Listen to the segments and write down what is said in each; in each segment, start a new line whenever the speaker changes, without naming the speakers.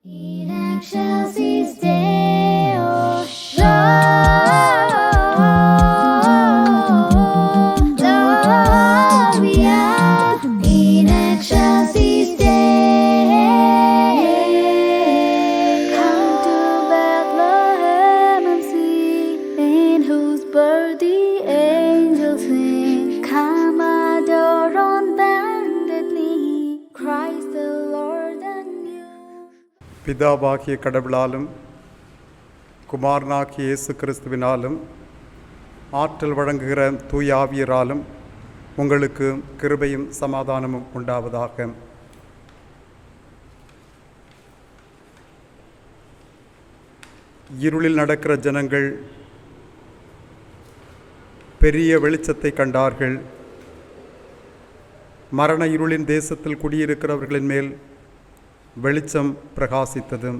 In excelsis Deo, Gloria, in excelsis Deo. Come to Bethlehem and see, in whose birth the angels sing. Come adore on bended knee, Christ the Lord and you.
பிதாவாகிய கடவுளாலும் குமாரனாகிய இயேசு கிறிஸ்துவினாலும் ஆற்றல் வழங்குகிற தூய ஆவியராலும் உங்களுக்கு கிருபையும் சமாதானமும் உண்டாவதாக. இருளில் நடக்கிற ஜனங்கள் பெரிய வெளிச்சத்தை கண்டார்கள். மரண இருளின் தேசத்தில் குடியிருக்கிறவர்களின் மேல் வெளிச்சம் பிரகாசித்தது.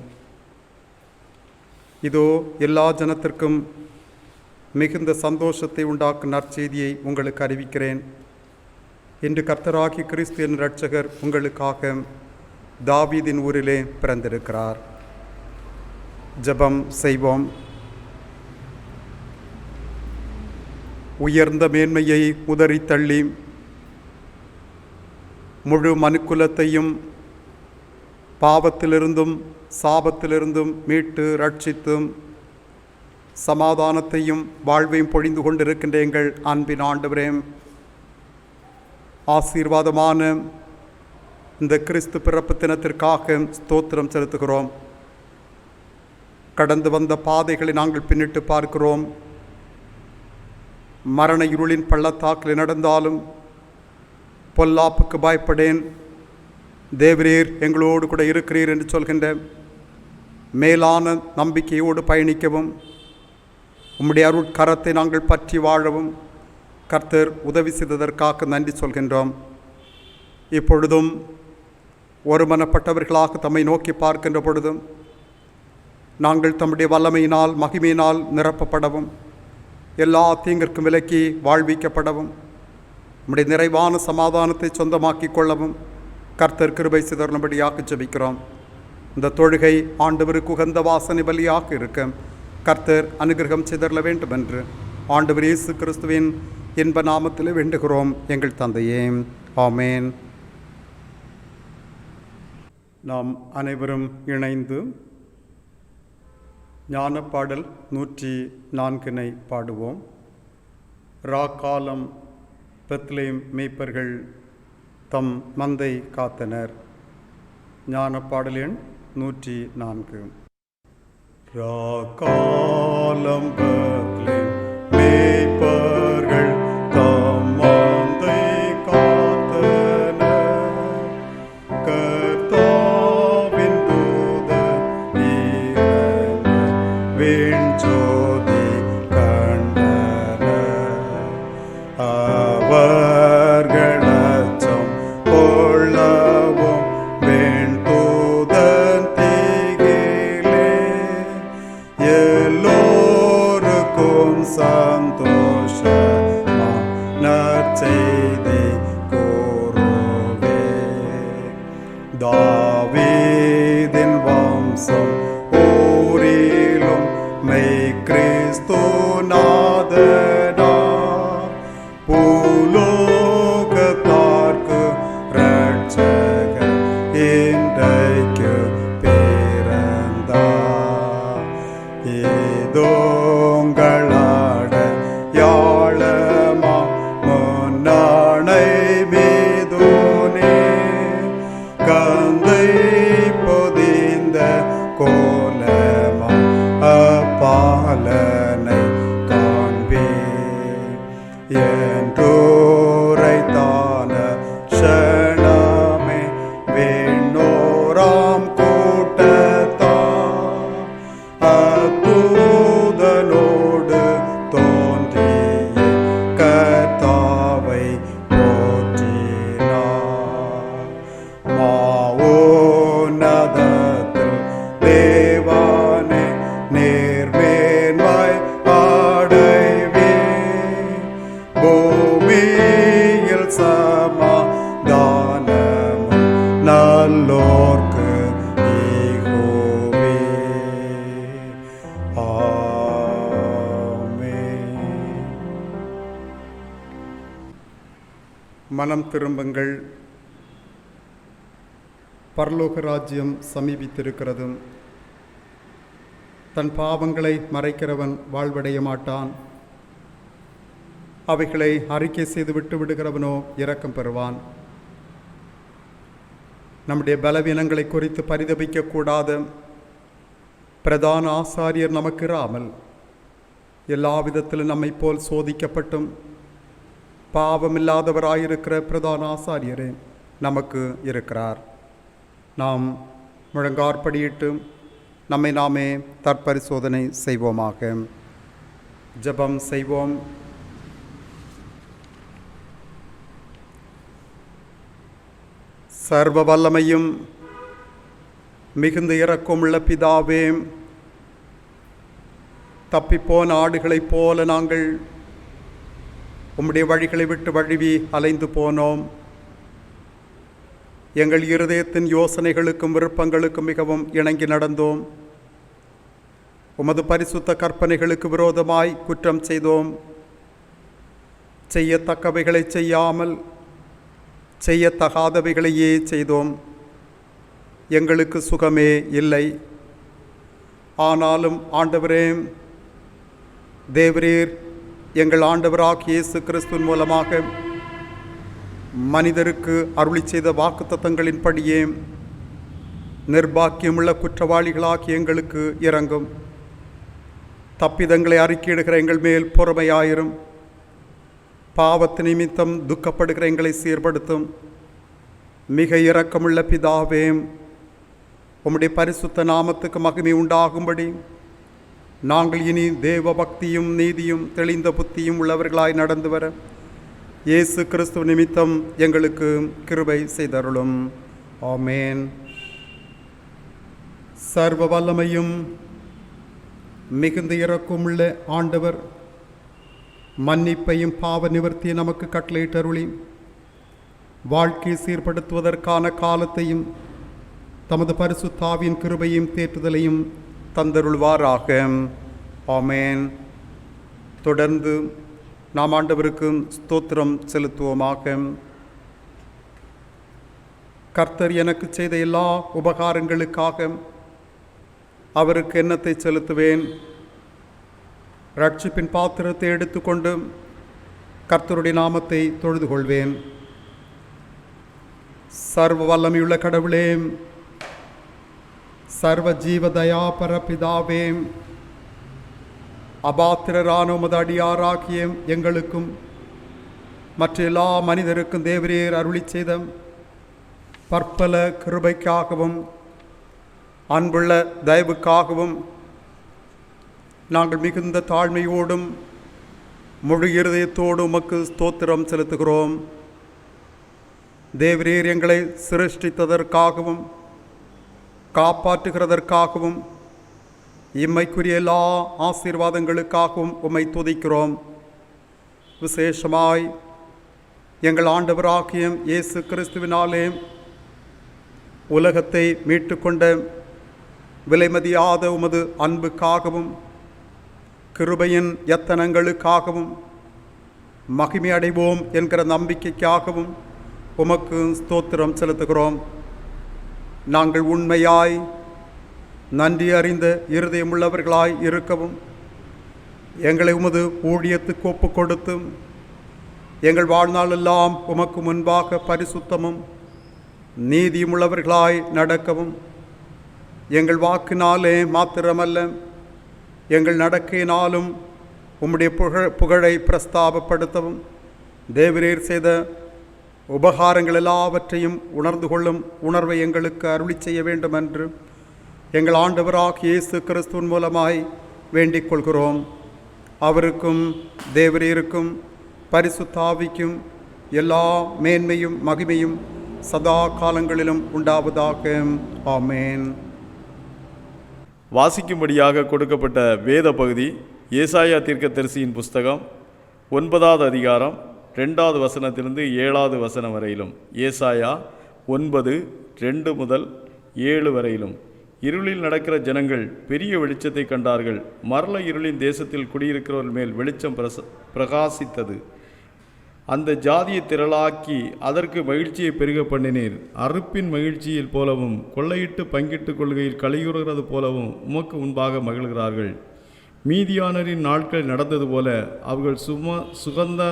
இதோ எல்லா ஜனத்திற்கும் மிகுந்த சந்தோஷத்தை உண்டாக்கும் நற்செய்தியை உங்களுக்கு அறிவிக்கிறேன். இன்று கர்த்தராகிய கிறிஸ்து என் இரட்சகர் உங்களுக்காக தாவீதின் ஊரிலே பிறந்திருக்கிறார். ஜெபம் செய்வோம். உயர்ந்த மேன்மையை உதறி தள்ளி முழு மனுக்குலத்தையும் பாவத்திலிருந்தும் சாபத்திலிருந்தும் மீட்டு ரட்சித்தும் சமாதானத்தையும் வாழ்வையும் பொழிந்து கொண்டிருக்கின்ற எங்கள் அன்பின் ஆண்டவரே, ஆசீர்வாதமான இந்த கிறிஸ்து பிறப்பு தினத்திற்காக ஸ்தோத்திரம் செலுத்துகிறோம். கடந்து வந்த பாதைகளை நாங்கள் பின்னிட்டு பார்க்கிறோம். மரண இருளின் பள்ளத்தாக்கில் நடந்தாலும் பொல்லாப்புக்கு பயப்படேன், தேவரீர் எங்களோடு கூட இருக்கிறீர் என்று சொல்கின்ற மேலான நம்பிக்கையோடு பயணிக்கவும் உம்முடைய அருட்கரத்தை நாங்கள் பற்றி வாழவும் கர்த்தர் உதவி செய்ததற்காக நன்றி சொல்கின்றோம். இப்பொழுதும் ஒருமனப்பட்டவர்களாக தம்மை நோக்கி பார்க்கின்ற பொழுதும் நாங்கள் தம்முடைய வல்லமையினால் மகிமையினால் நிரப்பப்படவும் எல்லா தீங்கிற்கும் விலக்கி வாழ்விக்கப்படவும் உம்முடைய நிறைவான சமாதானத்தை சொந்தமாக்கி கொள்ளவும் கர்த்தர் கிருபை சிதறனும்படியாக ஜெபிக்கிறோம். இந்த தொழுகை ஆண்டவருக்கு உகந்த வாசனை பலியாக இருக்க கர்த்தர் அனுகிரகம் சிதறல வேண்டும் என்று ஆண்டவர் இயேசு கிறிஸ்துவின் இன்ப நாமத்தில் வேண்டுகிறோம் எங்கள் தந்தையே, ஆமேன். நாம் அனைவரும் இணைந்து ஞானப்பாடல் 104 பாடுவோம். ராக்காலம் பெத்லேம் மேய்ப்பர்கள் தம் மந்தை காத்தனர். ஞானப்பாடல் எண் 104. ராக்காலம் பெத்லேம் மேய்ப்பர்கள் தம் மந்தை காத்தனர். கர்த்தாவின் தூதர் இறங்க விண்ஜோதி கண்டனர். அவர்கள் அச்சம் கொள்ளவும் வெண்தூதன் திகிலே எல்லோருக்கும் சந்தோஷமா நற்செய்தி கூறுவே. தாவீதின் வம்சம் ஊரிலும் மெய் கிறிஸ்து நாதனார். பூலோகத்தார்க்கு இரட்சகர் இன்றைக்கு பிறந்தார். இதோங்களாட யாழமா முன்னானை மீதுனே கந்தை பொதிந்த கோலமா அப்பாலனை காண்பே. என்றுரைத்தான க்ஷணமே வேணோராம் கூட்டத்தார் அத்தூதனோடு தோன்றிய கர்த்தாவை போற்றினார். மாவோன்னதத்தில் தேவானே நேர்மேன்மை அடைவே. பூமியில் சமாதானமும் நல்லோர்க்கு ஈகோ மனம் திரும்புங்கள், பரலோக ராஜ்யம் சமீபித்திருக்கிறது. தன் பாவங்களை மறைக்கிறவன் வாழ்வடைய மாட்டான். அவைகளை அறிக்கை செய்து விட்டு விடுகிறவனோ இரக்கம் பெறுவான். நம்முடைய பலவீனங்களை குறித்து பரிதபிக்கக்கூடாது. பிரதான ஆசாரியர் நமக்கு இராமல் எல்லா விதத்திலும் நம்மை போல் சோதிக்கப்பட்டும் பாவமில்லாதவராயிருக்கிற பிரதான ஆசாரியரே நமக்கு இருக்கிறார். நாம் முழங்காற்படியிட்டு நம்மை நாமே தற்பரிசோதனை செய்வோமாக. ஜெபம் செய்வோம். சர்வ வல்லமையும் மிகுந்த இரக்கமுள்ள பிதாவே, தப்பிப்போன ஆடுகளைப் போல நாங்கள் உம்முடைய வழிகளை விட்டு வழுவி அலைந்து போனோம். எங்கள் இருதயத்தின் யோசனைகளுக்கும் விருப்பங்களுக்கும் மிகவும் இணங்கி நடந்தோம். உமது பரிசுத்த கற்பனைகளுக்கு விரோதமாய் குற்றம் செய்தோம். செய்யத்தக்கவைகளை செய்யாமல் செய்யத்தகாதவைகளையே செய்தோம். எங்களுக்கு சுகமே இல்லை. ஆனாலும் ஆண்டவரே, தேவரீர் எங்கள் ஆண்டவராகிய இயேசு கிறிஸ்துவின் மூலமாக மனிதருக்கு அருளி செய்த வாக்குத்தத்தங்களின்படியே நிர்பாக்கியமுள்ள குற்றவாளிகளாகிய எங்களுக்கு இரங்கும். தப்பிதங்களை அறிக்கையிடுகிற எங்கள் மேல் பொறுமையாயிரும். பாவத்து நிமித்தம் துக்கப்படுகிற எங்களை சீர்படுத்தும். மிக இரக்கமுள்ள பிதாவே, உம்முடைய பரிசுத்த நாமத்துக்கு மகிமை உண்டாகும்படி நாங்கள் இனி தேவ பக்தியும் நீதியும் தெளிந்த புத்தியும் உள்ளவர்களாய் நடந்து வர இயேசு கிறிஸ்துவ நிமித்தம் எங்களுக்கு கிருபை செய்தருளும். ஆமேன். சர்வ வல்லமையும் மிகுந்த இரக்கமுள்ள ஆண்டவர் மன்னிப்பையும் பாவ நிவர்த்தியை நமக்கு கட்டளையிட்டருளி வாழ்க்கை சீர்படுத்துவதற்கான காலத்தையும் தமது பரிசுத்தாவின் கிருபையும் தேற்றுதலையும் தந்தருள்வாராக. ஆமேன். தொடர்ந்து நாம் ஆண்டவருக்கு ஸ்தோத்திரம் செலுத்துவோமாக. கர்த்தர் எனக்கு செய்த எல்லா உபகாரங்களுக்காக அவருக்கு எண்ணத்தை செலுத்துவேன். ரட்சிப்பின் பாத்திரத்தை எடுத்துக்கொண்டு கர்த்தருடைய நாமத்தை தொழுது கொள்வேன். சர்வ வல்லமையுள்ள கடவுளே, சர்வ ஜீவ தயாபர பிதாவே, அபாத்திரரான உமது அடியாராகிய எங்களுக்கும் மற்ற எல்லா மனிதருக்கும் தேவரீர் அருளி செய்த பற்பல கிருபைக்காகவும் அன்புள்ள தயவுக்காகவும் நாங்கள் மிகுந்த தாழ்மையோடும் முழு இருதயத்தோடும் உமக்கு ஸ்தோத்திரம் செலுத்துகிறோம். தேவரீர் எங்களை சிருஷ்டித்ததற்காகவும் காப்பாற்றுகிறதற்காகவும் இம்மைக்குரிய எல்லா ஆசீர்வாதங்களுக்காகவும் உம்மை துதிக்கிறோம். விசேஷமாய் எங்கள் ஆண்டவராகிய இயேசு கிறிஸ்துவினாலே உலகத்தை மீட்டுக்கொண்ட விலைமதியாத உமது அன்புக்காகவும் கிருபையின் யத்தனங்களுக்காகவும் மகிமை அடைவோம் என்கிற நம்பிக்கைக்காகவும் உமக்கு ஸ்தோத்திரம் செலுத்துகிறோம். நாங்கள் உண்மையாய் நன்றி அறிந்த இருதயமுள்ளவர்களாய் இருக்கவும் எங்களை உமது ஊழியத்துக்கு ஒப்பு கொடுத்து எங்கள் வாழ்நாளெல்லாம் உமக்கு முன்பாக பரிசுத்தமும் நீதியும் உள்ளவர்களாய் நடக்கவும் எங்கள் வாக்கினாலே மாத்திரமல்ல எங்கள் நடக்கையினாலும் உம்முடைய புகழை பிரஸ்தாபப்படுத்தவும் தேவரீர் செய்த உபகாரங்கள் எல்லாவற்றையும் உணர்ந்து கொள்ளும் உணர்வை எங்களுக்கு அருளி செய்ய வேண்டும் என்று எங்கள் ஆண்டவராகிய இயேசு கிறிஸ்துவின் மூலமாய் வேண்டிக் கொள்கிறோம். அவருக்கும் தேவரீருக்கும் பரிசுத்த ஆவிக்கும் எல்லா மேன்மையும் மகிமையும் சதா காலங்களிலும் உண்டாவதாக. ஆமேன்.
வாசிக்கும்படியாக கொடுக்கப்பட்ட வேத பகுதி ஏசாயா தீர்க்கதரிசியின் புஸ்தகம் 9வது அதிகாரம் 2வது வசனத்திலிருந்து 7வது வசனம் வரையிலும். ஏசாயா 9:2 முதல் 7 வரையிலும். இருளில் நடக்கிற ஜனங்கள் பெரிய வெளிச்சத்தை கண்டார்கள். மரள இருளின் தேசத்தில் குடியிருக்கிறவர் மேல் வெளிச்சம் பிரகாசித்தது. அந்த ஜாதியை திரளாக்கி அதற்கு மகிழ்ச்சியை பெருக பண்ணினீர். அறுப்பின் மகிழ்ச்சியில் போலவும் கொள்ளையிட்டு பங்கிட்டு கொள்கையில் கலியுறுகிறது போலவும் உமக்கு முன்பாக மகிழ்கிறார்கள். மீதியானரின் நாட்கள் நடந்தது போல அவர்கள் சுகந்த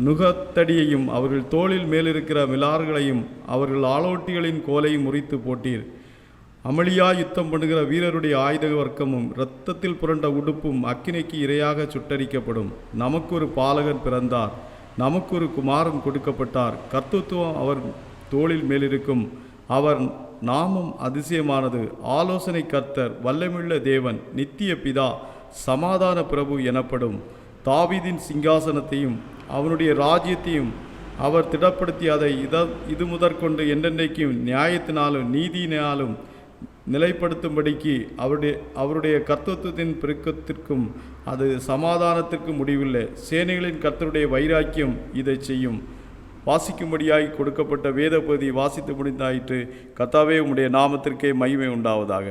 நுகத்தடியையும் அவர்கள் தோளில் மேலிருக்கிற மிலார்களையும் அவர்கள் ஆளோட்டிகளின் கோலையும் முறித்து போட்டீர். அமளியா யுத்தம் பண்ணுகிற வீரருடைய ஆயுத வர்க்கமும் இரத்தத்தில் புரண்ட உடுப்பும் அக்கினிக்கு இரையாக சுட்டரிக்கப்படும். நமக்கு ஒரு பாலகன் பிறந்தார், நமக்கு ஒரு குமாரன் கொடுக்கப்பட்டார். கர்த்தத்துவம் அவர் தோளில் மேலிருக்கும். அவர் நாமம் அதிசயமானது, ஆலோசனை கர்த்தர், வல்லமையுள்ள தேவன், நித்திய பிதா, சமாதான பிரபு எனப்படும். தாவீதின் சிங்காசனத்தையும் அவனுடைய ராஜ்யத்தையும் அவர் திடப்படுத்தி அதை இது முதற்கொண்டு என்றென்றைக்கும் நியாயத்தினாலும் நீதியினாலும் நிலைப்படுத்தும்படிக்கு அவருடைய கர்த்தத்துவத்தின் பெருக்கத்திற்கும் அது சமாதானத்திற்கும் முடிவில்லை. சேனைகளின் கர்த்தருடைய வைராக்கியம் இதை செய்யும். வாசிக்கும்படியாய் கொடுக்கப்பட்ட வேத பகுதி வாசித்து முடிந்தாயிற்று. கர்த்தாவே, உம்முடைய நாமத்திற்கே மகிமை உண்டாவதாக.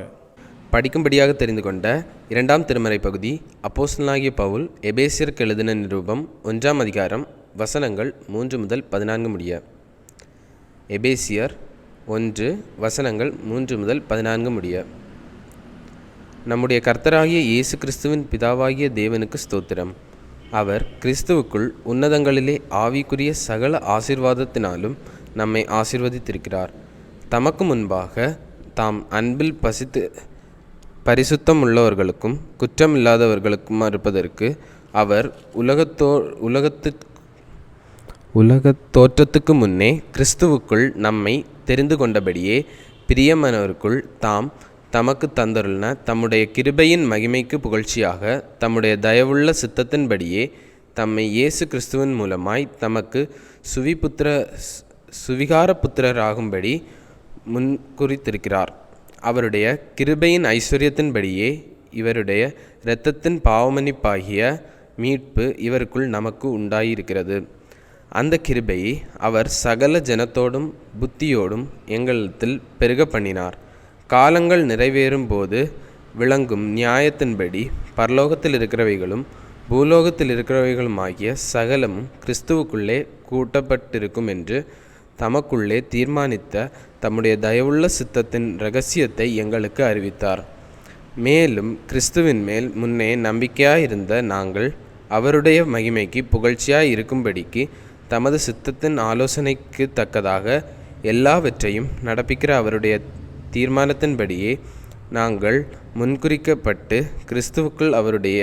படிக்கும்படியாக தெரிந்து கொண்ட 2ஆம் திருமறை பகுதி அப்போஸ்தலனாகிய பவுல் எபேசியருக்கு எழுதின நிருபம் 1ஆம் அதிகாரம் வசனங்கள் 3 முதல் 14 முடிய. எபேசியர் 1 வசனங்கள் 3 முதல் 14 முடிய. நம்முடைய கர்த்தராகிய இயேசு கிறிஸ்துவின் பிதாவாகிய தேவனுக்கு ஸ்தோத்திரம். அவர் கிறிஸ்துவுக்குள் உன்னதங்களிலே ஆவிக்குரிய சகல ஆசீர்வாதத்தினாலும் நம்மை ஆசீர்வதித்திருக்கிறார். தமக்கு முன்பாக தாம் அன்பில் பரிசுத்தம் உள்ளவர்களுக்கும் குற்றமில்லாதவர்களுக்கும் இருப்பதற்கு அவர் உலகத் தோற்றத்துக்கு முன்னே கிறிஸ்துவுக்குள் நம்மை தெரிந்து கொண்டபடியே பிரியமானவருக்குள் தமக்கு தந்தருளின தம்முடைய கிருபையின் மகிமைக்கு புகழ்ச்சியாக தம்முடைய தயவுள்ள சித்தத்தின்படியே தம்மை இயேசு கிறிஸ்துவின் மூலமாய் தமக்கு சுவிகார புத்திரராகும்படி முன்குறித்திருக்கிறார். அவருடைய கிருபையின் ஐஸ்வர்யத்தின்படியே இவருடைய இரத்தத்தின் பாவமன்னிப்பாகிய மீட்பு இவருக்குள் நமக்கு உண்டாயிருக்கிறது. அந்த கிருபையை அவர் சகல ஜனத்தோடும் புத்தியோடும் எங்களிடத்தில் பெருக பண்ணினார். காலங்கள் நிறைவேறும் போது விளங்கும் நியாயத்தின்படி பரலோகத்தில் இருக்கிறவைகளும் பூலோகத்தில் இருக்கிறவைகளுமாகிய சகலமும் கிறிஸ்துவுக்குள்ளே கூட்டப்பட்டிருக்கும் என்று தமக்குள்ளே தீர்மானித்த தம்முடைய தயவுள்ள சித்தத்தின் இரகசியத்தை எங்களுக்கு அறிவித்தார். மேலும் கிறிஸ்துவின் மேல் முன்னே நம்பிக்கையாயிருந்த நாங்கள் அவருடைய மகிமைக்கு புகழ்ச்சியாய் இருக்கும்படிக்கு தமது சித்தத்தின் ஆலோசனைக்கு தக்கதாக எல்லாவற்றையும் நடப்பிக்கிற அவருடைய தீர்மானத்தின்படியே நாங்கள் முன்குறிக்கப்பட்டு கிறிஸ்துவுக்குள் அவருடைய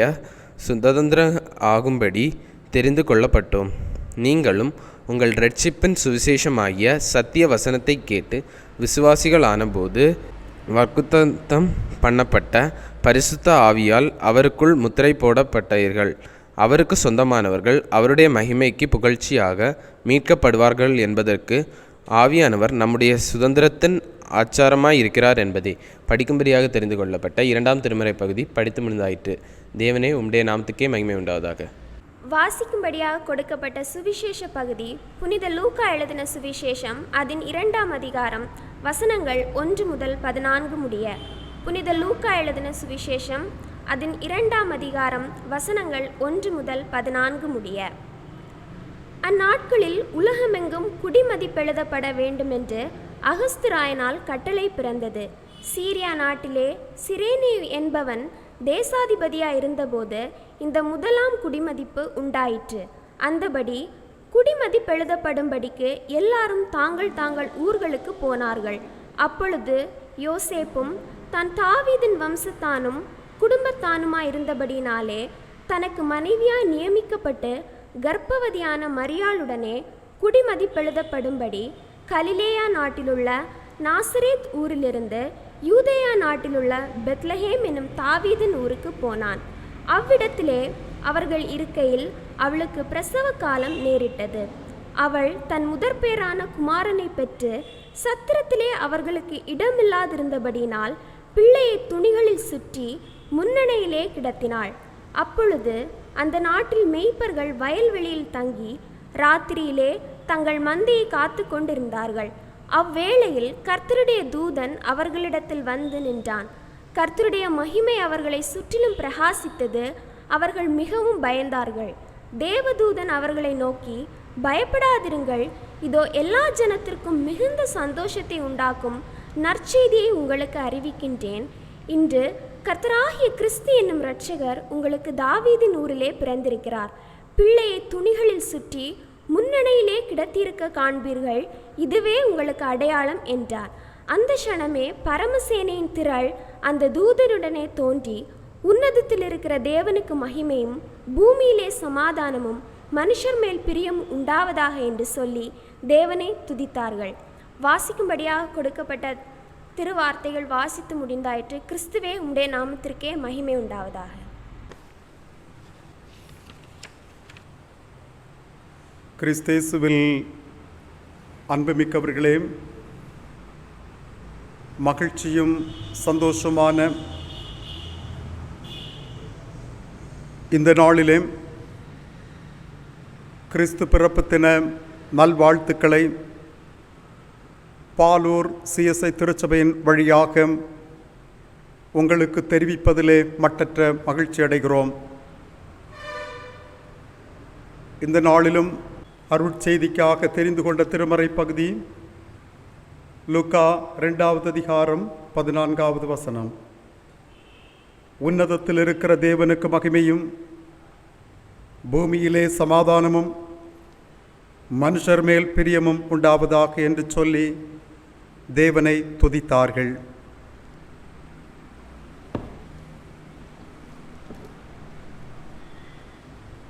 சுதந்திர ஆகும்படி தெரிந்து கொள்ளப்பட்டோம். நீங்களும் உங்கள் இரட்சிப்பின் சுவிசேஷமாகிய சத்திய வசனத்தை கேட்டு விசுவாசிகள் ஆனபோது வாக்குத்தத்தம் பண்ணப்பட்ட பரிசுத்த ஆவியால் அவருக்குள் முத்திரை போடப்பட்டீர்கள். அவருக்கு சொந்தமானவர்கள் அவருடைய மகிமைக்கு புகழ்ச்சியாக மீட்கப்படுவார்கள் என்பதற்கு ஆவியானவர் நம்முடைய சுதந்திரத்தின் ஆச்சாரமாய் இருக்கிறார் என்பதை படிக்கும்படியாக தெரிந்து கொள்ளப்பட்ட 2ஆம் திருமறை பகுதி படித்து முடிந்தாயிற்று. தேவனே, உம்முடைய நாமத்துக்கே மகிமை உண்டாவதாக.
வாசிக்கும்படியாக கொடுக்கப்பட்ட சுவிசேஷ பகுதி புனித லூக்கா எழுதின சுவிசேஷம் அதன் 2ஆம் அதிகாரம் வசனங்கள் 1 முதல் 14 முடிய. புனித லூக்கா எழுதின சுவிசேஷம் அதன் 2ஆம் அதிகாரம் வசனங்கள் 1 முதல் 14 முடிய. அந்நாட்களில் உலகமெங்கும் குடிமதிப்பெழுதப்பட வேண்டுமென்று அகஸ்திராயனால் கட்டளை பிறந்தது. சீரியா நாட்டிலே சிரேனியு என்பவன் தேசாதிபதியாயிருந்தபோது இந்த முதலாம் குடிமதிப்பு உண்டாயிற்று. அந்தபடி குடிமதிப்பெழுதப்படும்படிக்கு எல்லாரும் தாங்கள் ஊர்களுக்கு போனார்கள். அப்பொழுது யோசேப்பும் தான் தாவீதின் வம்சத்தானும் குடும்பத்தானுமாயிருந்தபடினாலே தனக்கு மனைவியாய் நியமிக்கப்பட்டு கர்ப்பவதியான மரியாளுடனே குடிமதிப்பெழுதப்படும்படி கலிலேயா நாட்டிலுள்ள நாசரேத் ஊரிலிருந்து யூதேயா நாட்டிலுள்ள பெத்லஹேம் என்னும் தாவீதின் ஊருக்கு போனான். அவ்விடத்திலே அவர்கள் இருக்கையில் அவளுக்கு பிரசவ காலம் நேரிட்டது. அவள் தன் முதற்பேரான குமாரனை பெற்று சத்திரத்திலே அவர்களுக்கு இடமில்லாதிருந்தபடினால் பிள்ளையை துணிகளில் சுற்றி முன்னணையிலே கிடத்தினாள். அப்பொழுது அந்த நாட்டில் மேய்ப்பர்கள் வயல்வெளியில் தங்கி ராத்திரியிலே தங்கள் மந்தையை காத்து கொண்டிருந்தார்கள். அவ்வேளையில் கர்த்தருடைய தூதன் அவர்களிடத்தில் வந்து நின்றான். கர்த்தருடைய மகிமை அவர்களை சுற்றிலும் பிரகாசித்தது. அவர்கள் மிகவும் பயந்தார்கள். தேவதூதன் அவர்களை நோக்கி, பயப்படாதிருங்கள், இதோ எல்லா ஜனத்திற்கும் மிகுந்த சந்தோஷத்தை உண்டாக்கும் நற்செய்தியை உங்களுக்கு அறிவிக்கின்றேன். இன்று கர்த்தராகிய கிறிஸ்து என்னும் இரட்சகர் உங்களுக்கு தாவீதின் ஊரிலே பிறந்திருக்கிறார். பிள்ளையை துணிகளில் சுற்றி முன்னணியிலே கிடத்தியிருக்க காண்பீர்கள், இதுவே உங்களுக்கு அடையாளம் என்றார். அந்த க்ஷணமே பரமசேனையின் திரள் அந்த தூதருடனே தோன்றி, உன்னதத்தில் இருக்கிற தேவனுக்கு மகிமையும் பூமியிலே சமாதானமும் மனுஷர் மேல் பிரியம் உண்டாவதாக என்று சொல்லி தேவனை துதித்தார்கள். வாசிக்கும்படியாக கொடுக்கப்பட்ட திருவார்த்தைகள் வாசித்து முடிந்தாயிற்று. கிறிஸ்துவே உம்முடைய நாமத்திற்கே மகிமை உண்டாவதாக.
கிறிஸ்தேசுவில் அன்புமிக்கவர்களே, மகிழ்ச்சியும் சந்தோஷமான இந்த நாளிலே கிறிஸ்து பிறப்பு தின நல்வாழ்த்துக்களை பாலூர் CSI திருச்சபையின் வழியாக உங்களுக்கு தெரிவிப்பதிலே மட்டற்ற மகிழ்ச்சி அடைகிறோம். இந்த நாளிலும் அருட்செய்திக்காக தெரிந்து கொண்ட திருமறை பகுதி லூக்கா 2வது அதிகாரம் 14வது வசனம். உன்னதத்தில் இருக்கிற தேவனுக்கு மகிமையும் பூமியிலே சமாதானமும் மனுஷர் மேல் பிரியமும் உண்டாவதாக என்று சொல்லி தேவனை துதித்தார்கள்.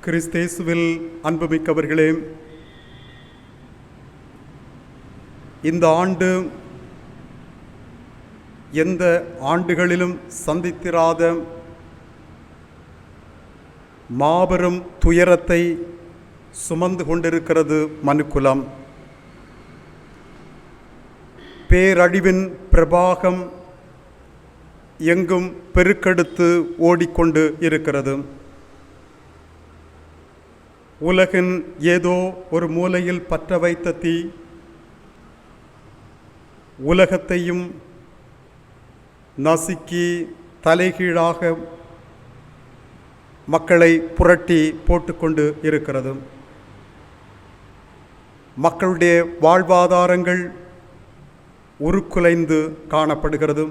கிறிஸ்தேசுவில் அன்புமிக்கவர்களே, இந்த ஆண்டு எந்த ஆண்டுகளிலும் சந்தித்திராத மாபெரும் துயரத்தை சுமந்து கொண்டிருக்கிறது மனுக்குலம். பேரழிவின் பிரபாகம் எங்கும் பெருக்கெடுத்து ஓடிக்கொண்டு இருக்கிறது. உலகின் ஏதோ ஒரு மூலையில் பற்ற வைத்த தீ உலகத்தையும் நசுக்கி தலைகீழாக மக்களை புரட்டி போட்டுக்கொண்டு இருக்கிறது. மக்களுடைய வாழ்வாதாரங்கள் உருக்குலைந்து காணப்படுகிறது.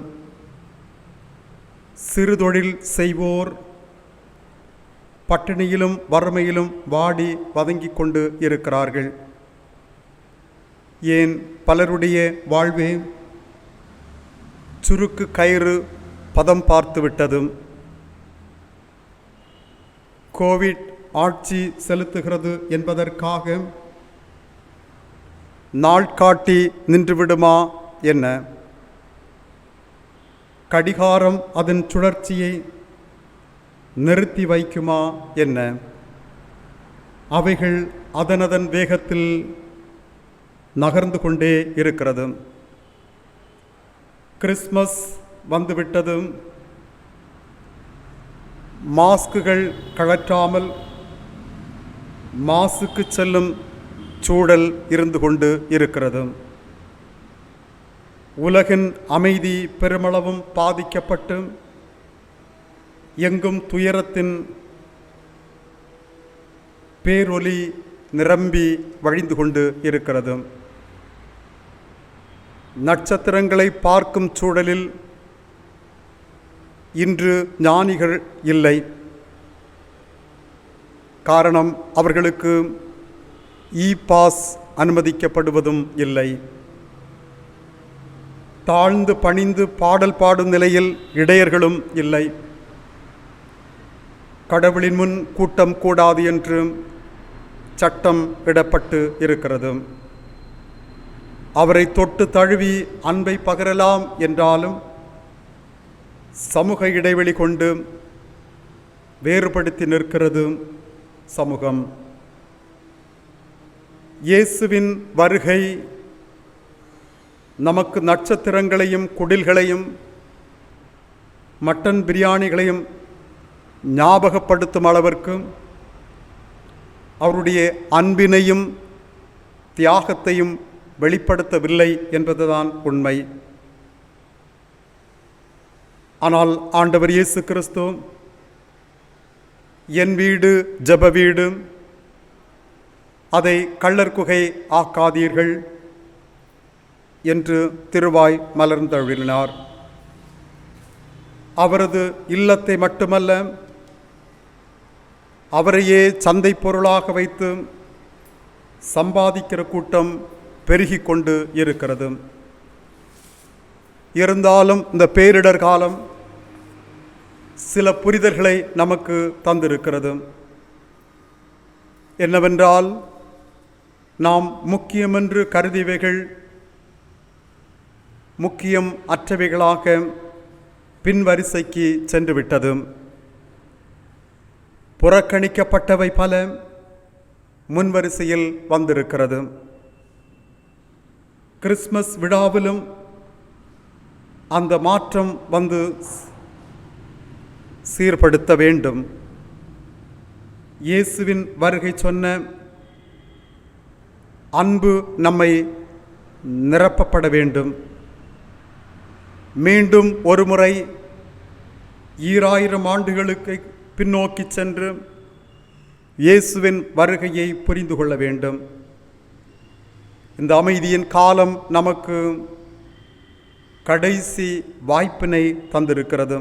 சிறுதொழில் செய்வோர் பட்டினியிலும் வறுமையிலும் வாடி வதங்கிக் கொண்டு இருக்கிறார்கள். ஏன் பலருடைய வாழ்வே சுருக்கு கயிறு பதம் பார்த்து விட்டது. கோவிட் ஆட்சி செலுத்துகிறது என்பதற்காக நாள்காட்டி நின்றுவிடுமா என்ன? கடிகாரம் அதன் சுழற்சியை நிறுத்தி வைக்குமா என்ன? அவைகள் அதனதன் வேகத்தில் நகர்ந்து கொண்டே இருக்கிறது. கிறிஸ்மஸ் வந்துவிட்டது. மாஸ்குகள் கழற்றாமல் மாசுக்கு செல்லும் சூழல் இருந்து கொண்டு இருக்கிறது. உலகின் அமைதி பெருமளவும் பாதிக்கப்பட்டு எங்கும் துயரத்தின் பேரொலி நிரம்பி வழிந்து கொண்டு இருக்கிறது. நட்சத்திரங்களை பார்க்கும் சூழலில் இன்று ஞானிகள் இல்லை. காரணம், அவர்களுக்கு பாஸ் அனுமதிக்கப்படுவதும் இல்லை. தாழ்ந்து பணிந்து பாடல் பாடும் நிலையில் இடையர்களும் இல்லை. கடவுளின் முன் கூட்டம் கூடாது என்று சட்டம் இடப்பட்டு இருக்கிறது. அவரை தொட்டு தழுவி அன்பை பகரலாம் என்றாலும் சமூக இடைவெளி கொண்டு வேறுபடுத்தி நிற்கிறது சமூகம். இயேசுவின் வருகை நமக்கு நட்சத்திரங்களையும் குடில்களையும் மட்டன் பிரியாணிகளையும் ஞாபகப்படுத்தும் அளவிற்கு அவருடைய அன்பினையும் தியாகத்தையும் வெளிப்படுத்தவில்லை என்பதுதான் உண்மை. ஆனால் ஆண்டவர் இயேசு கிறிஸ்து என் வீடு ஜெப வீடு, அதை கள்ளர் குகை ஆக்காதீர்கள் என்று திருவாய் மலர்ந்தருளினார். அவரது இல்லத்தை மட்டுமல்ல, அவரையே சந்தை பொருளாக வைத்து சம்பாதிக்கிற கூட்டம் பெருகி கொண்டு இருக்கிறது. இருந்தாலும் இந்த பேரிடர் காலம் சில புரிதல்களை நமக்கு தந்திருக்கிறது. என்னவென்றால், நாம் முக்கியமென்று கருதியவைகள் முக்கியம் அற்றவைகளாக பின்வரிசைக்கு சென்றுவிட்டது. புறக்கணிக்கப்பட்டவை பல முன்வரிசையில் வந்திருக்கிறது. கிறிஸ்மஸ் விழாவிலும் அந்த மாற்றம் வந்து சீர்படுத்த வேண்டும். இயேசுவின் வருகை சொன்ன அன்பு நம்மை நிரப்பப்பட வேண்டும். மீண்டும் ஒரு முறை 2000 ஆண்டுகளுக்கு பின்னோக்கி சென்று இயேசுவின் வருகையை புரிந்து கொள்ள வேண்டும். இந்த அமைதியின் காலம் நமக்கு கடைசி வாய்ப்பினை தந்திருக்கிறது.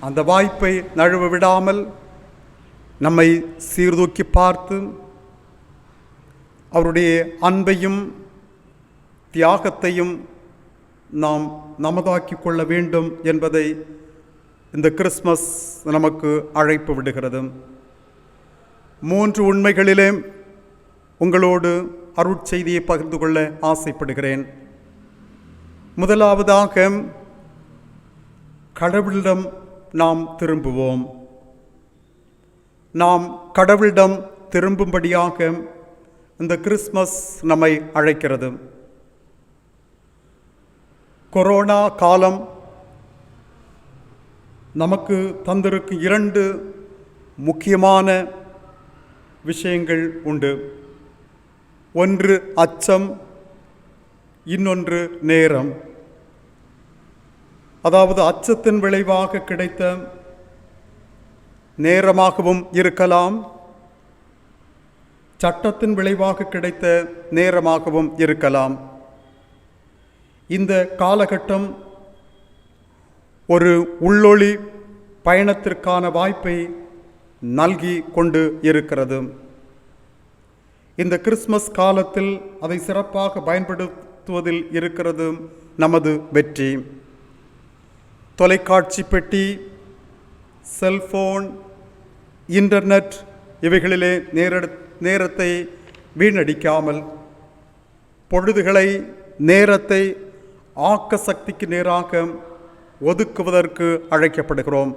அந்த வாய்ப்பை நழுவ விடாமல் நம்மை சீர்தூக்கி பார்த்து அவருடைய அன்பையும் தியாகத்தையும் நாம் நமதாக்கி கொள்ள வேண்டும் என்பதை இந்த கிறிஸ்மஸ் நமக்கு அழைப்பு விடுகிறது. 3 உண்மைகளிலே உங்களோடு அருட்செய்தியை பகிர்ந்து கொள்ள ஆசைப்படுகிறேன். முதலாவதாக, கடவுளிடம் நாம் திரும்புவோம். நாம் கடவுளிடம் திரும்பும்படியாக இந்த கிறிஸ்மஸ் நம்மை அழைக்கிறது. கொரோனா காலம் நமக்கு தந்திருக்கும் 2 முக்கியமான விஷயங்கள் உண்டு. ஒன்று அச்சம், இன்னொன்று நேரம். அதாவது அச்சத்தின் விளைவாக கிடைத்த நேரமாகவும் இருக்கலாம், சட்டத்தின் விளைவாக கிடைத்த நேரமாகவும் இருக்கலாம். இந்த காலகட்டம் ஒரு உள்ளொளி பயணத்திற்கான வாய்ப்பை நல்கி கொண்டு இருக்கிறது. இந்த கிறிஸ்மஸ் காலத்தில் அதை சிறப்பாக பயன்படுத்துவதில் இருக்கிறது நமது வெற்றி. தொலைக்காட்சி பெட்டி, செல்போன், இன்டர்நெட் இவைகளிலே நேரத்தை வீணடிக்காமல் பொழுதுகளை, நேரத்தை ஆக்க சக்திக்கு நேராக ஒதுக்குவதற்கு அழைக்கப்படுகிறோம்.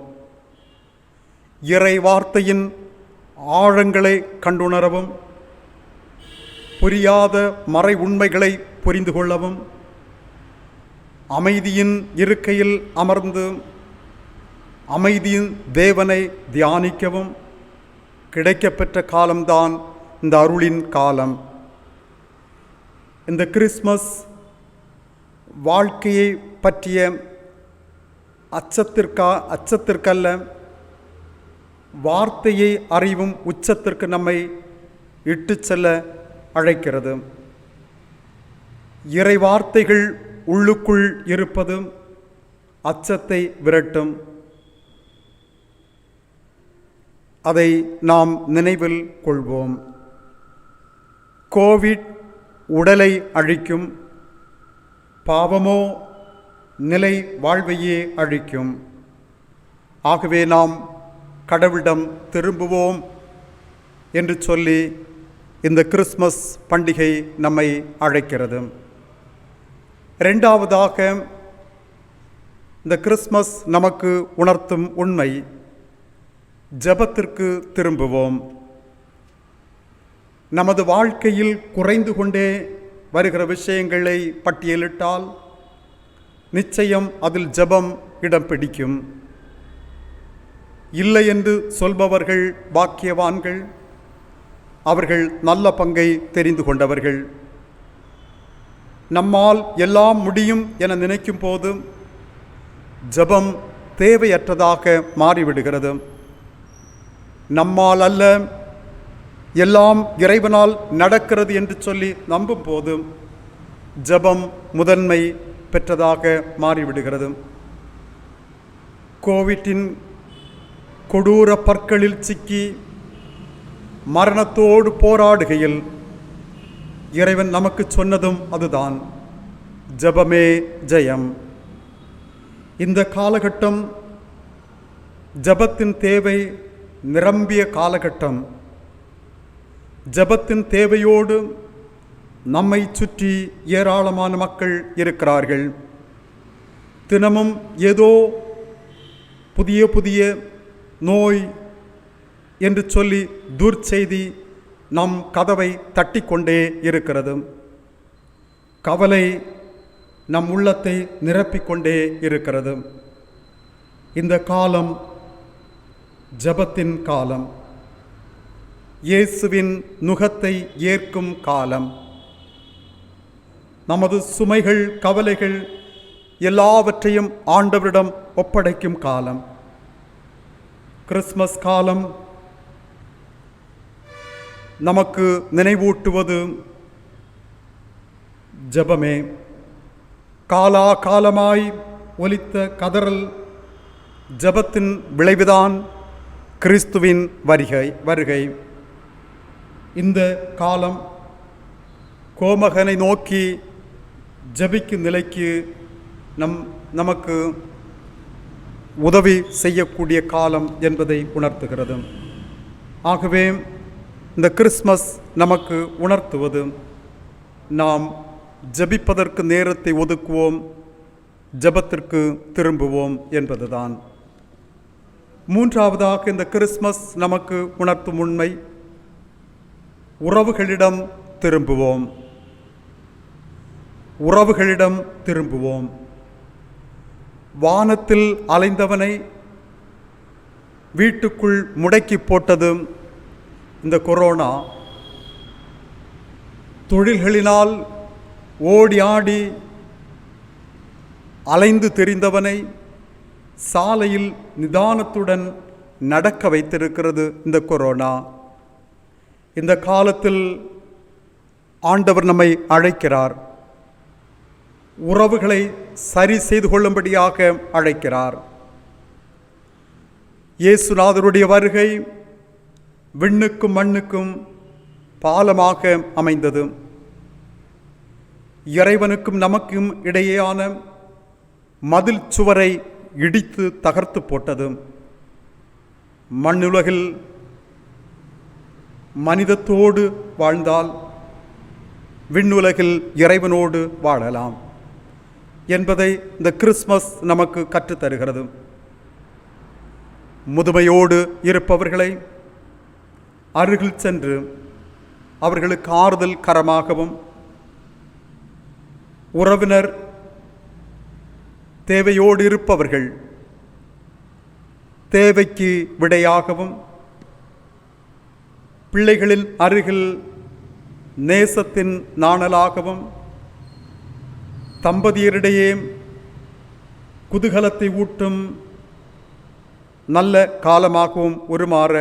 இறை வார்த்தையின் ஆழங்களை கண்டுணரவும், புரியாத மறை உண்மைகளை புரிந்து கொள்ளவும், அமைதியின் இருக்கையில் அமர்ந்து அமைதியின் தேவனை தியானிக்கவும் கிடைக்கப்பெற்ற காலம்தான் இந்த அருளின் காலம். இந்த கிறிஸ்மஸ் வாழ்க்கையை பற்றிய அச்சத்திற்கல்ல, வார்த்தையை அறிவும் உச்சத்திற்கு நம்மை இட்டு செல்ல அழைக்கிறது. இறை வார்த்தைகள் உள்ளுக்குள் இருப்பது அச்சத்தை விரட்டும். அதை நாம் நினைவில் கொள்வோம். கோவிட் உடலை அழிக்கும், பாவமோ நிலை வாழ்வையே அழிக்கும். ஆகவே நாம் கடவுளிடம் திரும்புவோம் என்று சொல்லி இந்த கிறிஸ்மஸ் பண்டிகை நம்மை அழைக்கிறது. 2வதாக, இந்த கிறிஸ்மஸ் நமக்கு உணர்த்தும் உண்மை, ஜெபத்திற்கு திரும்புவோம். நமது வாழ்க்கையில் குறைந்து கொண்டே வருகிற விஷயங்களை பட்டியலிட்டால் நிச்சயம் அதில் ஜெபம் இடம் பிடிக்கும். இல்லை என்று சொல்பவர்கள் பாக்கியவான்கள், அவர்கள் நல்ல பங்கை தெரிந்து கொண்டவர்கள். நம்மால் எல்லாம் முடியும் என நினைக்கும் போது ஜெபம் தேவையற்றதாக மாறிவிடுகிறது. நம்மால் அல்ல, எல்லாம் இறைவனால் நடக்கிறது என்று சொல்லி நம்பும் போது ஜெபம் முதன்மை பெற்றதாக மாறிவிடுகிறது. கோவிட்டின் கொடூர பற்களில் சிக்கி மரணத்தோடு போராடுகையில் இறைவன் நமக்கு சொன்னதும் அதுதான், ஜெபமே ஜெயம். இந்த காலகட்டம் ஜெபத்தின் தேவை நிரம்பிய காலகட்டம். ஜெபத்தின் தேவையோடு நம்மை சுற்றி ஏராளமான மக்கள் இருக்கிறார்கள். தினமும் ஏதோ புதிய புதிய நோய் என்று சொல்லி துர்ச்செய்தி நம் கதவை தட்டிக்கொண்டே இருக்கிறது. கவலை நம் உள்ளத்தை நிரப்பிக்கொண்டே இருக்கிறது. இந்த காலம் ஜெபத்தின் காலம், இயேசுவின் நுகத்தை ஏற்கும் காலம். நமது சுமைகள் கவலைகள் எல்லாவற்றையும் ஆண்டவரிடம் ஒப்படைக்கும் காலம். கிறிஸ்மஸ் காலம் நமக்கு நினைவூட்டுவது ஜெபமே. காலா காலமாய் ஒலித்த கதறல் ஜெபத்தின் விளைவுதான் கிறிஸ்துவின் வருகை. இந்த காலம் கோமகனை நோக்கி ஜெபிக்கும் நிலைக்கு நமக்கு உதவி செய்யக்கூடிய காலம் என்பதை உணர்த்துகிறது. ஆகவே இந்த கிறிஸ்மஸ் நமக்கு உணர்த்துவது, நாம் ஜெபிப்பதற்கு நேரத்தை ஒதுக்குவோம், ஜெபத்திற்கு திரும்புவோம் என்பதுதான். மூன்றாவதாக இந்த கிறிஸ்மஸ் நமக்கு உணர்த்தும் உண்மை, உறவுகளிடம் திரும்புவோம். உறவுகளிடம் திரும்புவோம். வானத்தில் அலைந்தவனை வீட்டுக்குள் முடக்கி போட்டது இந்த கொரோனா. தொழில்களினால் ஓடி ஆடி அலைந்து திரிந்தவனை சாலையில் நிதானத்துடன் நடக்க வைத்திருக்கிறது இந்த கொரோனா. இந்த காலத்தில் ஆண்டவர் நம்மை அழைக்கிறார், உறவுகளை சரி செய்து கொள்ளும்படியாக அழைக்கிறார். இயேசுநாதருடைய வருகை விண்ணுக்கும் மண்ணுக்கும் பாலமாக அமைந்தது. இறைவனுக்கும் நமக்கும் இடையேயான மதில் சுவரை இடித்து தகர்த்து போட்டது. மண்ணுலகில் மனிதத்தோடு வாழ்ந்தால் விண்ணுலகில் இறைவனோடு வாழலாம் என்பதை இந்த கிறிஸ்மஸ் நமக்கு கற்றுத்தருகிறது. முதுமையோடு இருப்பவர்களை அருகில் சென்று அவர்களுக்கு ஆறுதல் கரமாகவும், உறவினர் தேவையோடு இருப்பவர்கள் தேவைக்கு விடையாகவும், பிள்ளைகளின் அருகில் நேசத்தின் நாணலாகவும், தம்பதியரிடையே குதூகலத்தை ஊட்டும் நல்ல காலமாகவும் உருமாற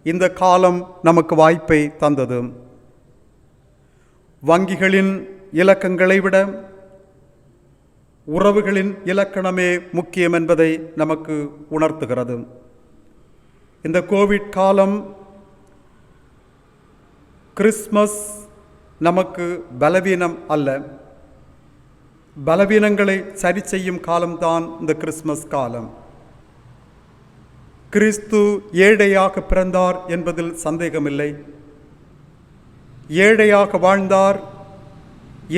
இந்த காலம் நமக்கு வாய்ப்பை தந்தது. வங்கிகளின் இலக்கங்களை விட உறவுகளின் இலக்கணமே முக்கியம் என்பதை நமக்கு உணர்த்துகிறது. இந்த கோவிட் காலம் கிறிஸ்மஸ் நமக்கு பலவீனம் அல்ல, பலவீனங்களை சரி செய்யும் காலம்தான் இந்த கிறிஸ்மஸ் காலம். கிறிஸ்து ஏழையாக பிறந்தார் என்பதில் சந்தேகமில்லை. ஏழையாக வாழ்ந்தார்,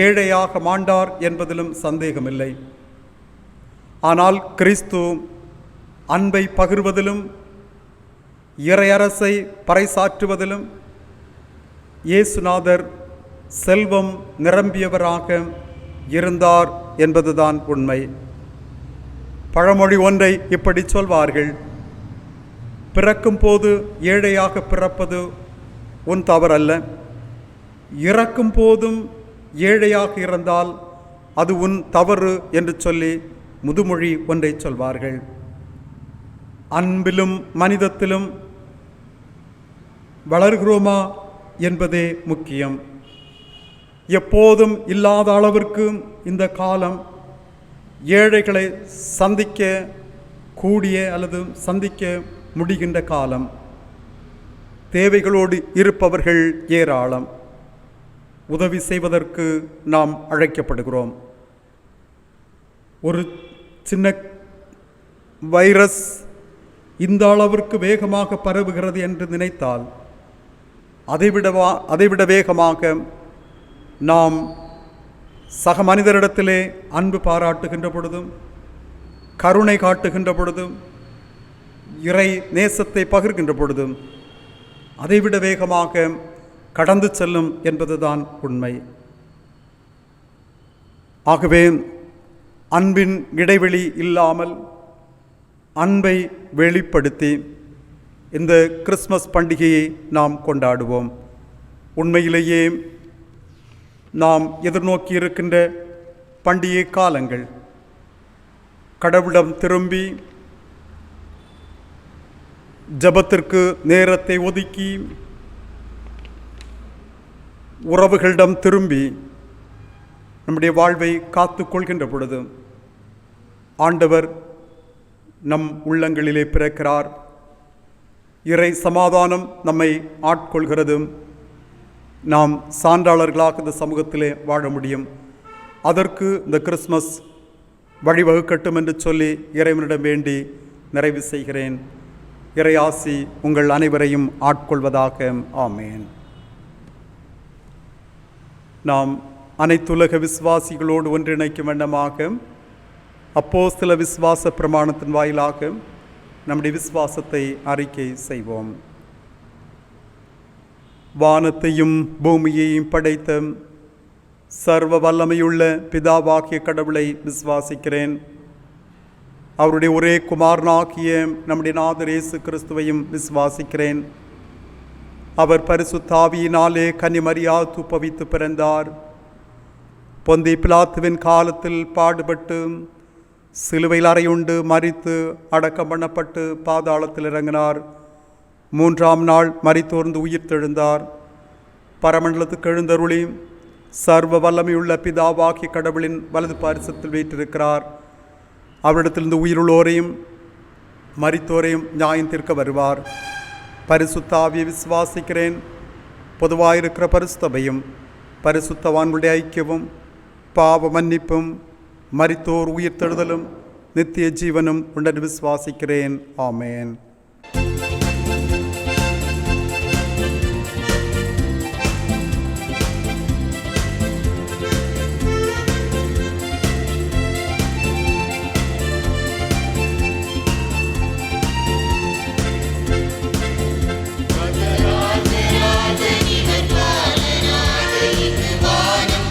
ஏழையாக மாண்டார் என்பதிலும் சந்தேகமில்லை. ஆனால் கிறிஸ்து அன்பை பகிர்வதிலும் இறையரசை பறைசாற்றுவதிலும் இயேசுநாதர் செல்வம் நிரம்பியவராக இருந்தார் என்பதுதான் உண்மை. பழமொழி ஒன்றை இப்படி சொல்வார்கள்: பிறக்கும் போது ஏழையாக பிறப்பது உன் தவறல்ல, இறக்கும் போதும் ஏழையாக இருந்தால் அது உன் தவறு என்று சொல்லி முதுமொழி ஒன்றை சொல்வார்கள். அன்பிலும் மனிதத்திலும் வளர்கிறோமா என்பதே முக்கியம். எப்போதும் இல்லாத அளவிற்கு இந்த காலம் ஏழைகளை சந்திக்க கூடிய அல்லது சந்திக்க முடிகின்ற காலம். தேவைகளோடு இருப்பவர்கள் ஏராளம். உதவி செய்வதற்கு நாம் அழைக்கப்படுகிறோம். ஒரு சின்ன வைரஸ் இந்த அளவிற்கு வேகமாக பரவுகிறது என்று நினைத்தால் அதைவிட வேகமாக நாம் சக மனிதரிடத்திலே அன்பு பாராட்டுகின்ற பொழுதும் கருணை காட்டுகின்ற பொழுதும் இறை நேசத்தை பகிர்கின்ற பொழுதும் அதைவிட வேகமாக கடந்து செல்லும் என்பதுதான் உண்மை. ஆகவே அன்பின் இடைவெளி இல்லாமல் அன்பை வெளிப்படுத்தி இந்த கிறிஸ்மஸ் பண்டிகையை நாம் கொண்டாடுவோம். உண்மையிலேயே நாம் எதிர்நோக்கி இருக்கின்ற பண்டிகை காலங்கள் கடவுளிடம் திரும்பி ஜெபத்திற்கு நேரத்தை ஒதுக்கி உறவுகளிடம் திரும்பி நம்முடைய வாழ்வை காத்து கொள்கின்ற பொழுது ஆண்டவர் நம் உள்ளங்களிலே பிறக்கிறார். இறை சமாதானம் நம்மை ஆட்கொள்கிறது. நாம் சான்றாளர்களாக இந்த சமூகத்திலே வாழ முடியும். அதற்கு இந்த கிறிஸ்மஸ் வழிவகுக்கட்டும் என்று சொல்லி இறைவனிடம் வேண்டி நிறைவு செய்கிறேன். இறை ஆசி உங்கள் அனைவரையும் ஆட்கொள்வதாக. ஆமேன். நாம் அனைத்துலக விசுவாசிகளோடு ஒன்றிணைக்கும் வண்ணமாக அப்போஸ்தல விசுவாச பிரமாணத்தின் வாயிலாக நம்முடைய விசுவாசத்தை அறிக்கை செய்வோம். வானத்தையும் பூமியையும் படைத்த சர்வ வல்லமையுள்ள பிதாவாகிய கடவுளை விசுவாசிக்கிறேன். அவருடைய ஒரே குமாரனாகிய நம்முடைய நாதர் இயேசு கிறிஸ்துவையும் விசுவாசிக்கிறேன். அவர் பரிசுத்த ஆவியினாலே கன்னிமரியாள் துப்பவித்து பிறந்தார். பொந்தி பிலாத்துவின் காலத்தில் பாடுபட்டு சிலுவையில் அறையுண்டு மரித்து அடக்கம் பண்ணப்பட்டு பாதாளத்தில் இறங்கினார். 3ஆம் நாள் மரித்தோர்ந்து உயிர் தெழுந்தார். பரமண்டலத்துக்கு எழுந்தருளி சர்வ வல்லமையுள்ள பிதாவாகிய கடவுளின் வலது பாரிசத்தில் வீற்றிருக்கிறார். அவரிடத்திலிருந்து உயிருள்ளோரையும் மரித்தோரையும் நியாயம் தீர்க்க வருவார். பரிசுத்த ஆவியை விசுவாசிக்கிறேன். பொதுவாயிருக்கிற பரிசுத்தபையும் பரிசுத்தவான்களுடைய ஐக்கியமும் பாவ மன்னிப்பும் மரித்தோர் உயிர் தெழுதலும் நித்திய ஜீவனும் உடன் விசுவாசிக்கிறேன். ஆமேன்.
ராஜராஜ இவர் பாலனாக இங்கு வானம்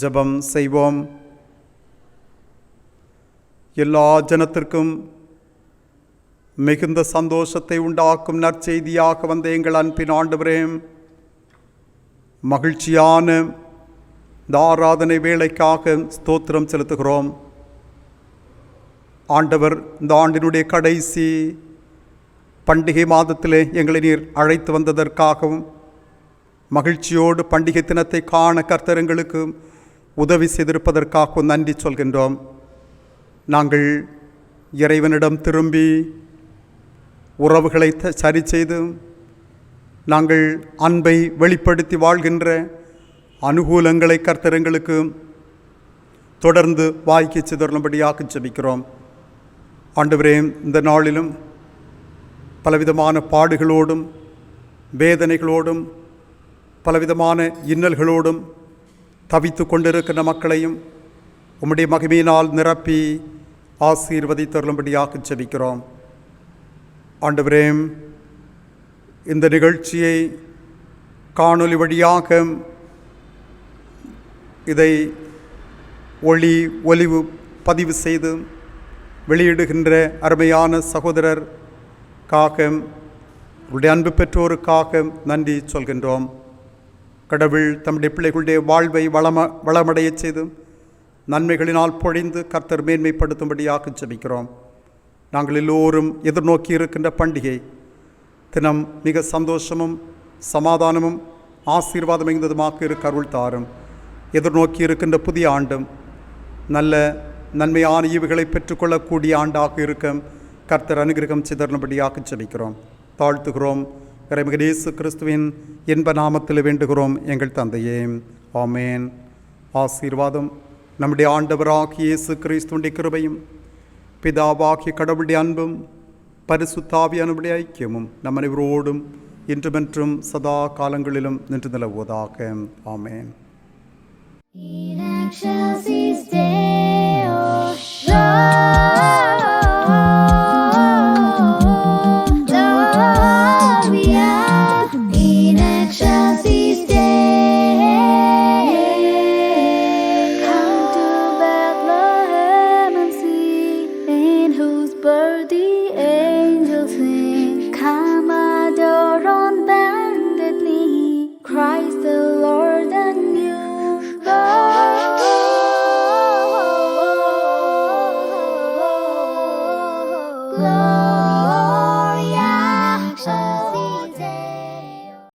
ஜெபம் செய்வோம். எல்லா ஜனத்திற்கும் மிகுந்த சந்தோஷத்தை உண்டாக்கும் நற்செய்தியாக வந்த எங்கள் அன்பின் ஆண்டவரே, மகிழ்ச்சியான இந்த ஆராதனை வேளைக்காக ஸ்தோத்திரம் செலுத்துகிறோம். ஆண்டவர் இந்த ஆண்டினுடைய கடைசி பண்டிகை மாதத்திலே எங்களை நீர் அழைத்து வந்ததற்காகவும், மகிழ்ச்சியோடு பண்டிகை தினத்தை காண கர்த்தர் எங்களுக்கு உதவி செய்திருப்பதற்காகவும் நன்றி சொல்கின்றோம். நாங்கள் இறைவனிடம் திரும்பி உறவுகளை சரி செய்து நாங்கள் அன்பை வெளிப்படுத்தி வாழ்கின்ற அனுகூலங்களை கர்த்தர் எங்களுக்கு தொடர்ந்து வாய்க்கு சிதறலும்படியாக ஜெபிக்கிறோம். ஆண்டவரே, இந்த நாளிலும் பலவிதமான பாடுகளோடும் வேதனைகளோடும் பலவிதமான இன்னல்களோடும் தவித்து கொண்டிருக்கின்ற மக்களையும் உம்முடைய மகிமையினால் நிரப்பி ஆசீர்வதித்தருளும்படியாக ஜெபிக்கிறோம். ஆண்டவரே, இந்த நிகழ்ச்சியை காணொலி வழியாக இதை ஒலிவு பதிவு செய்து வெளியிடுகின்ற அருமையான சகோதரருக்காக, உங்களுடைய அன்பு பெற்றோருக்காக நன்றி சொல்கின்றோம். கடவுள் தம்முடைய பிள்ளைகளுடைய வாழ்வை வளமடைய செய்து நன்மைகளினால் பொழிந்து கர்த்தர் மேன்மைப்படுத்தும்படியாக ஜெபிக்கிறோம். நாங்கள் எல்லோரும் எதிர்நோக்கி இருக்கின்ற பண்டிகை தினம் மிக சந்தோஷமும் சமாதானமும் ஆசீர்வாதம் மிகுந்ததுமாக இருக்க அருள் தாரும். எதிர்நோக்கி இருக்கின்ற புதிய ஆண்டும் நல்ல நன்மையான ஈவுகளை பெற்றுக்கொள்ளக்கூடிய ஆண்டாக இருக்க கர்த்தர் அனுகிரகம் சிதறனும்படியாக ஜெபிக்கிறோம். தாழ்த்துகிறோம். இறைமகன் இயேசு கிறிஸ்துவின் இன்ப நாமத்தில் வேண்டுகிறோம் எங்கள் தந்தையே, ஆமேன். ஆசீர்வாதம் நம்முடைய ஆண்டவராகிய இயேசு கிறிஸ்துவின் கிருபையும் பிதாவாகிய கடவுளுடைய அன்பும் பரிசுத்தாவியானுடைய ஐக்கியமும் நம் அனைவரோடும் இன்றுமென்றும் சதா காலங்களிலும் நின்று நிலவுவதாக. ஆமேன்.
In excelsis Deo, Gloria in excelsis Deo. Come to Bethlehem and see, in whose birth the angels sing. Come adore on bended knee, Christ the Lord and you. Gloria